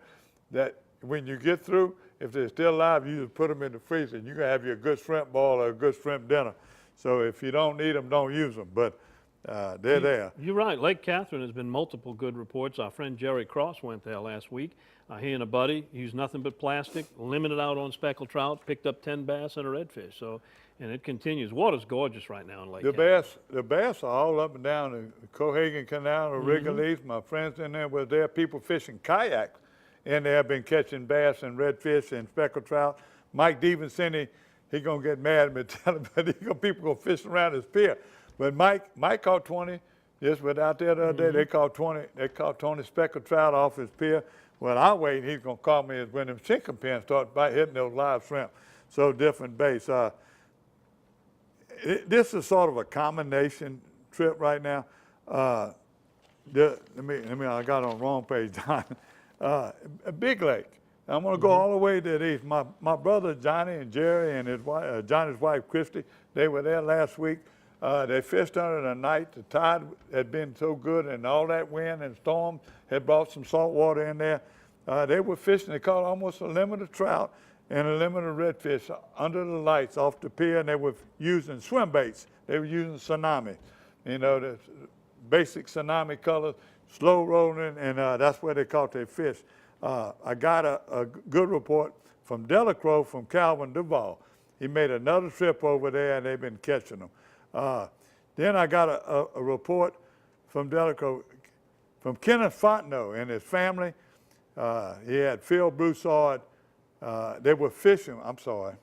that when you get through, if they're still alive, you just put them in the freezer. And you can have your good shrimp ball or a good shrimp dinner. So if you don't need them, don't use them. But they're there. You're right. Lake Catherine has been multiple good reports. Our friend Jerry Cross went there last week. He and a buddy used nothing but plastic, limited out on speckled trout, picked up 10 bass and a redfish. So, and it continues. Water's gorgeous right now in Lake Catherine. The bass are all up and down the Cohagen Canal, the Wrigley's. My friends in there were there, people fishing kayaks in there been catching bass and redfish and speckled trout. Mike Devens said he gonna get mad at me telling me, but people gonna fish around his pier. But Mike caught 20. Just went out there the other day. They caught 20 speckled trout off his pier. Well, I wait. He's gonna call me when them sinking pins start hitting those live shrimp. So different baits. This is sort of a combination trip right now. Let me. I got on the wrong page. Big Lake. I'm going to go all the way to the east. My brother Johnny and Jerry and his wife, Johnny's wife Christy, they were there last week. They fished under the night. The tide had been so good, and all that wind and storm had brought some salt water in there. They were fishing. They caught almost a limit of trout and a limit of redfish under the lights off the pier, and they were using swim baits. They were using tsunami, the basic tsunami colors, slow rolling, and that's where they caught their fish. I got a good report from Delacroix from Calvin Duvall. He made another trip over there, and they've been catching them. Then I got a report from Delacroix from Kenneth Fontenot and his family. He had Phil Broussard. They were fishing. I'm sorry.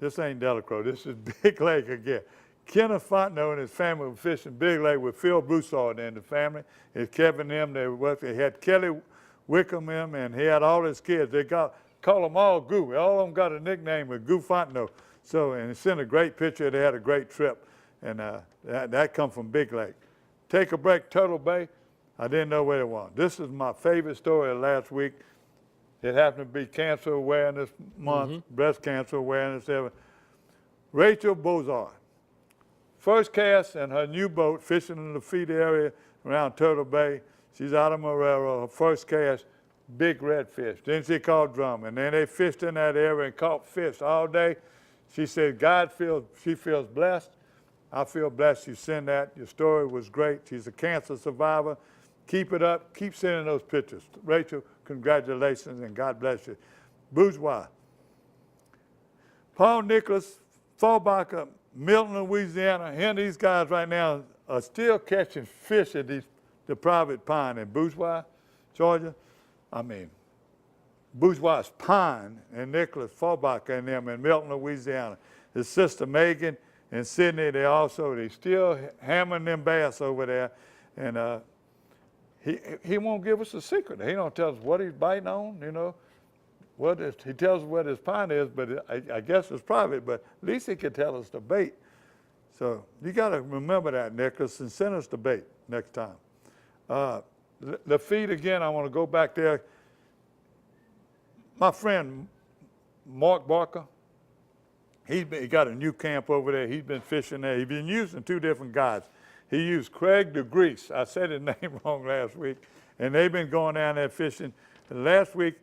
This ain't Delacroix. This is Big Lake again. Kenneth Fontenot and his family were fishing Big Lake with Phil Broussard and the family. It's Kevin and them. They had Kelly Wickham him, and he had all his kids. They call them all Goo. All of them got a nickname with Goo Fontenot. So, and he sent a great picture. They had a great trip, and that come from Big Lake. Take a break, Turtle Bay. I didn't know where it was. This is my favorite story of last week. It happened to be Cancer Awareness Month, Breast Cancer Awareness. Rachel Bozard, first cast in her new boat, fishing in the feed area around Turtle Bay. She's out of Marrero. Her first cast, big redfish. Then she caught drum, and then they fished in that area and caught fish all day. She said, she feels blessed. I feel blessed you send that. Your story was great. She's a cancer survivor. Keep it up. Keep sending those pictures. Rachel, congratulations, and God bless you. Bourgeois. Paul Nicholas, Fallbacker, Milton, Louisiana. Here, these guys right now are still catching fish at the private pond in Bourgeois, Georgia. I mean, Bourgeois Pond and Nicholas Fallbacker and them in Milton, Louisiana. His sister Megan and Sydney, they still hammering them bass over there. And he won't give us a secret. He don't tell us what he's biting on, he tells us what his pond is, but I guess it's private, but at least he can tell us the bait. So you got to remember that, Nicholas, and send us the bait next time. The feed again, I want to go back there. My friend Mark Barker, he got a new camp over there. He's been fishing there. He's been using two different guides. He used Craig DeGrease. I said his name wrong last week. And they've been going down there fishing. And last week,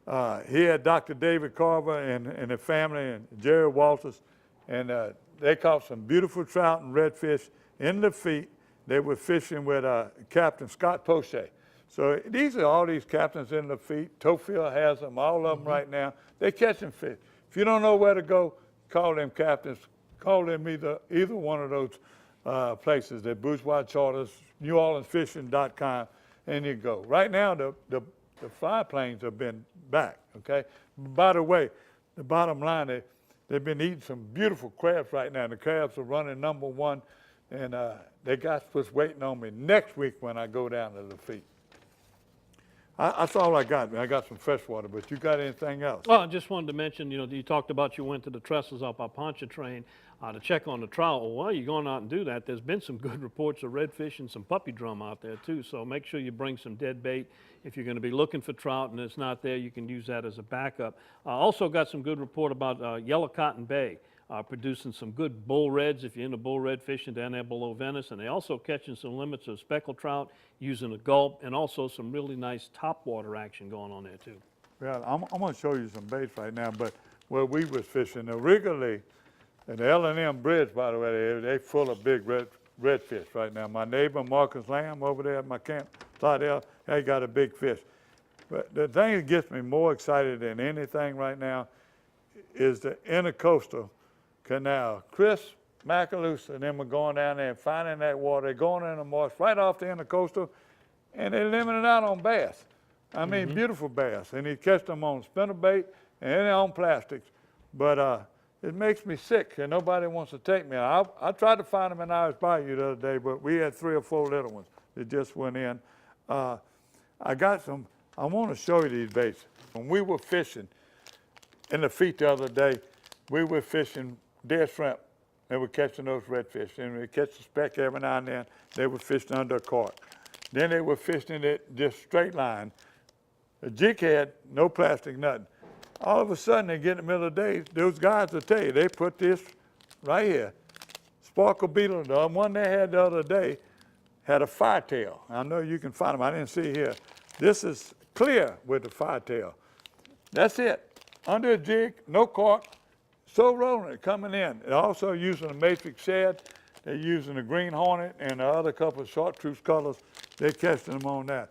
he had Dr. David Carver and the family and Jerry Walters. And they caught some beautiful trout and redfish in the feet. They were fishing with Captain Scott Poche. So these are all these captains in the feet. Tofield has them, all of them right now. They're catching fish. If you don't know where to go, call them captains. Call them either one of those places, the Bourgeois Charters, NewOrleansFishing.com, and you go. Right now, the fly planes have been back, okay? By the way, the bottom line, they've been eating some beautiful crabs right now. The crabs are running #1, and they got what's waiting on me next week when I go down to the feet. That's all I got, man. I got some fresh water, but you got anything else? Well, I just wanted to mention, you talked about you went to the trestles up our Pontchartrain to check on the trout. Well, while you're going out and do that, there's been some good reports of redfish and some puppy drum out there too. So make sure you bring some dead bait. If you're going to be looking for trout and it's not there, you can use that as a backup. Also got some good report about Yellow Cotton Bay. Producing some good bull reds if you're into bull red fishing down there below Venice. And they're also catching some limits of speckled trout using a gulp, and also some really nice topwater action going on there too. Yeah, I'm going to show you some baits right now, but where we was fishing, originally, and the L&M Bridge, by the way, they full of big redfish right now. My neighbor, Marcus Lamb, over there at my camp, Slidell, they got a big fish. But the thing that gets me more excited than anything right now is the intercoastal canal. Chris Macalusa and them are going down there and finding that water. They're going in the marsh right off the intercoastal, and they're limiting out on bass. I mean, beautiful bass. And he catch them on spinnerbait and on plastics. But it makes me sick, and nobody wants to take me. I tried to find them in Irish Bayou the other day, but we had 3 or 4 little ones that just went in. I got some. I want to show you these baits. When we were fishing in the feet the other day, we were fishing dead shrimp. They were catching those redfish, and we catch a speck every now and then. They were fishing under a cork. Then they were fishing it just straight line. A jig head, no plastic, nothing. All of a sudden, they get in the middle of the day, those guys will tell you, they put this right here. Sparkle beetle, the one they had the other day, had a firetail. I know you can find them, I didn't see here. This is clear with the firetail. That's it. Under a jig, no cork, so rolling it coming in. They're also using a matrix shad. They're using a green hornet and the other couple of chartreuse colors. They're catching them on that.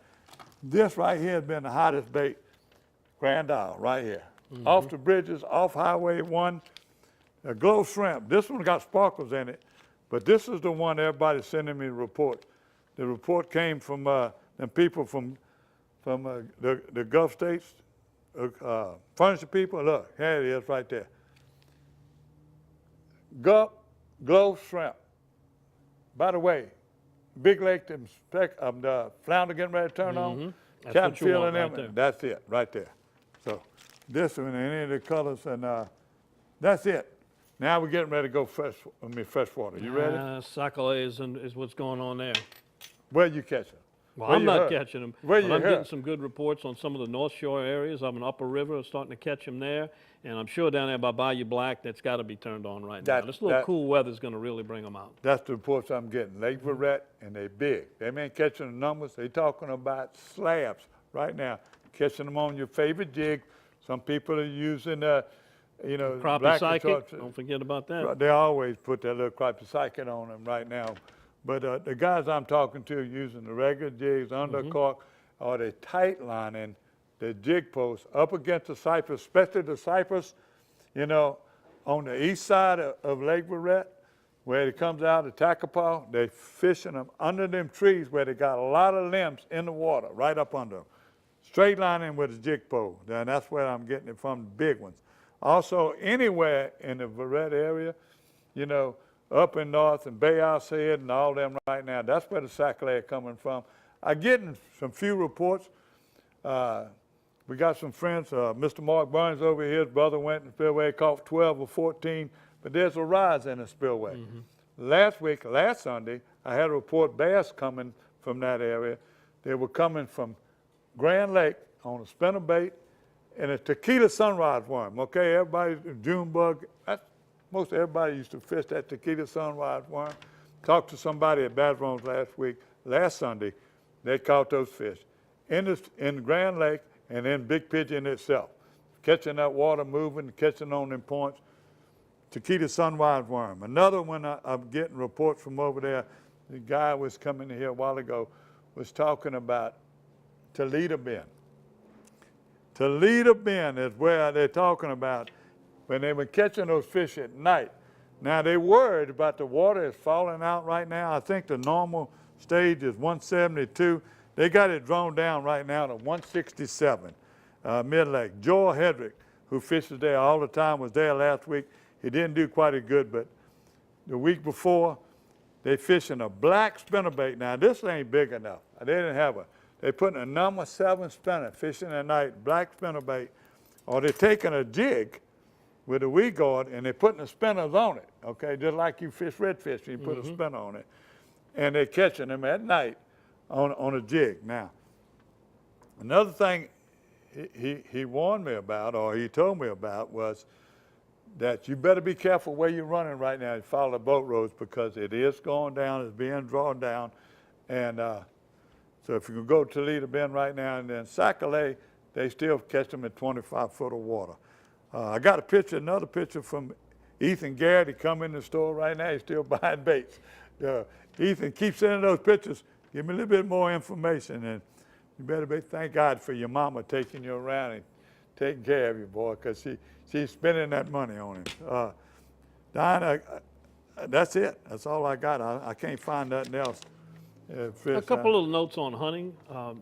This right here has been the hottest bait, Grand Isle, right here. Off the bridges, off Highway 1, a glow shrimp. This one got sparkles in it, but this is the one everybody's sending me a report. The report came from them people from the Gulf states, furniture people. Look, here it is right there. Glow shrimp. By the way, Big Lake, the flounder getting ready to turn on, Captain feeling them, right, that's it, right there. So this one, any of the colors, and that's it. Now we're getting ready to go freshwater. You ready? Sac-a-lait is what's going on there. Where you catching? Well, I'm not catching them. Where but I'm getting some good reports on some of the North Shore areas. I'm in Upper River, starting to catch them there. And I'm sure down there by Bayou Black, that's got to be turned on right now. This little cool weather is going to really bring them out. That's the reports I'm getting. Lake Verret, and they big. They ain't catching the numbers. They talking about slabs right now. Catching them on your favorite jig. Some people are using, crappie black psychic. Don't forget about that. They always put that little crappie psychic on them right now. But the guys I'm talking to are using the regular jigs, under cork, or they tight lining the jig post up against the cypress, especially the cypress, on the east side of Lake Verret, where it comes out of Takapaw. They fishing them under them trees where they got a lot of limbs in the water, right up under them. Straight lining with a jig pole. And that's where I'm getting it from, the big ones. Also, anywhere in the Verret area, up in North and Bay House Head and all them right now, that's where the sac-a-lait are coming from. I'm getting some few reports. We got some friends, Mr. Mark Burns over here, his brother went in the spillway, caught 12 or 14, but there's a rise in the spillway. Last Sunday, I had a report bass coming from that area. They were coming from Grand Lake on a spinnerbait and a tequila sunrise worm. Okay, everybody, June bug, most everybody used to fish that tequila sunrise worm. Talked to somebody at Bass Runs last Sunday, they caught those fish in Grand Lake and in Big Pigeon itself. Catching that water moving, catching on them points. Tequila sunrise worm. Another one I'm getting reports from over there, the guy was coming here a while ago, was talking about Toledo Bend. Toledo Bend is where they're talking about when they were catching those fish at night. Now they're worried about the water is falling out right now. I think the normal stage is 172. They got it drawn down right now to 167, mid-lake. Joel Hedrick, who fishes there all the time, was there last week. He didn't do quite as good, but the week before, they fishing a black spinnerbait. Now this ain't big enough. They didn't have they putting a number 7 spinner, fishing at night, black spinnerbait, or they're taking a jig with a weed guard and they're putting the spinners on it, okay? Just like you fish redfish, you put a spinner on it. And they're catching them at night on a jig. Now, another thing he warned me about, or he told me about, was that you better be careful where you're running right now and follow the boat roads because it is going down, it's being drawn down. And so if you can go to Toledo Bend right now and then sac-a-lait, they still catch them at 25 foot of water. I got another picture from Ethan Garrett. He come in the store right now, he's still buying baits. Ethan, keep sending those pictures. Give me a little bit more information, and you better thank God for your mama taking you around and taking care of you, boy, because she's spending that money on him. Diana, that's it. That's all I got. I can't find nothing else. fish A couple little notes on hunting.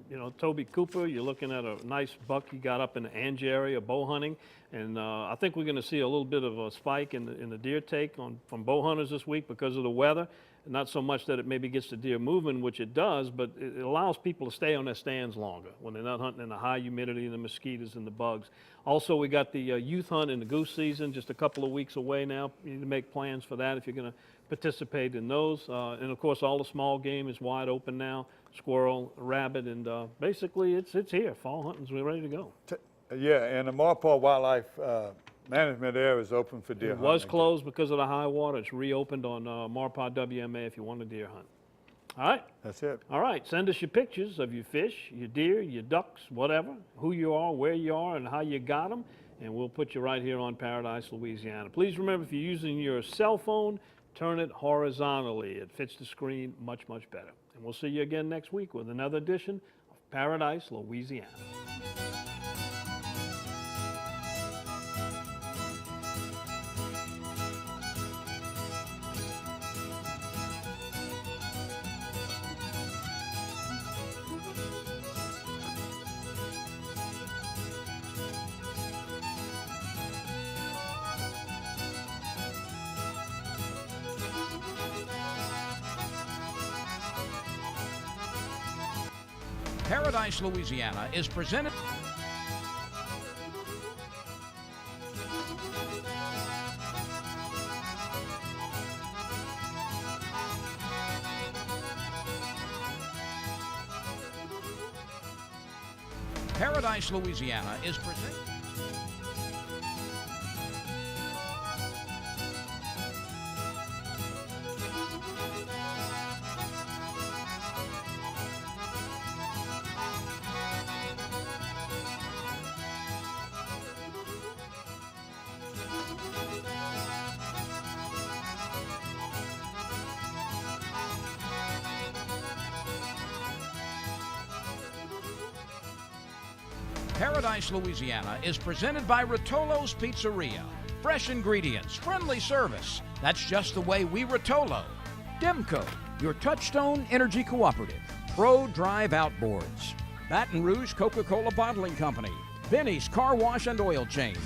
You know, Toby Cooper, you're looking at a nice buck he got up in the Ange area, bow hunting. And I think we're going to see a little bit of a spike in the deer take from bow hunters this week because of the weather. Not so much that it maybe gets the deer moving, which it does, but it allows people to stay on their stands longer when they're not hunting in the high humidity and the mosquitoes and the bugs. Also, we got the youth hunt in the goose season just a couple of weeks away now. You need to make plans for that if you're going to participate in those. And of course, all the small game is wide open now, squirrel, rabbit, and basically it's here. Fall hunting's ready to go. Yeah, and the Marpaw Wildlife Management area is open for deer It was hunting. closed because of the high water. It's reopened on Marpaw WMA if you want to deer hunt. All right? That's it. All right, send us your pictures of your fish, your deer, your ducks, whatever, who you are, where you are, and how you got them, and we'll put you right here on Paradise, Louisiana. Please remember, if you're using your cell phone, turn it horizontally. It fits the screen much, much better. And we'll see you again next week with another edition of Paradise, Louisiana. Paradise, Louisiana is presented. Paradise, Louisiana is presented. Paradise, Louisiana is presented by Rotolo's Pizzeria. Fresh ingredients, friendly service. That's just the way we Rotolo. Demco, your Touchstone Energy Cooperative. Pro Drive Outboards. Baton Rouge Coca-Cola Bottling Company. Benny's Car Wash and Oil Change.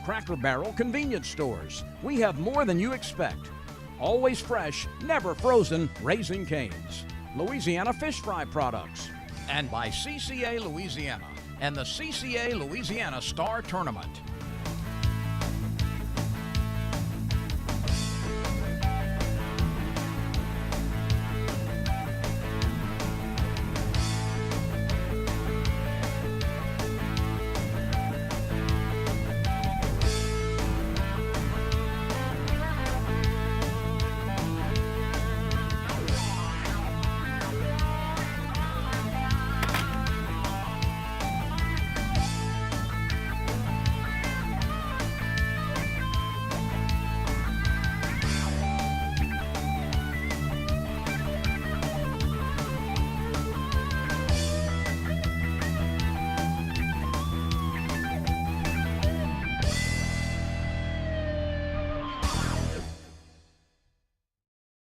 Cracker Barrel Convenience Stores. We have more than you expect. Always fresh, never frozen, Raising Cane's. Louisiana Fish Fry Products. And by CCA Louisiana and the CCA Louisiana Star Tournament.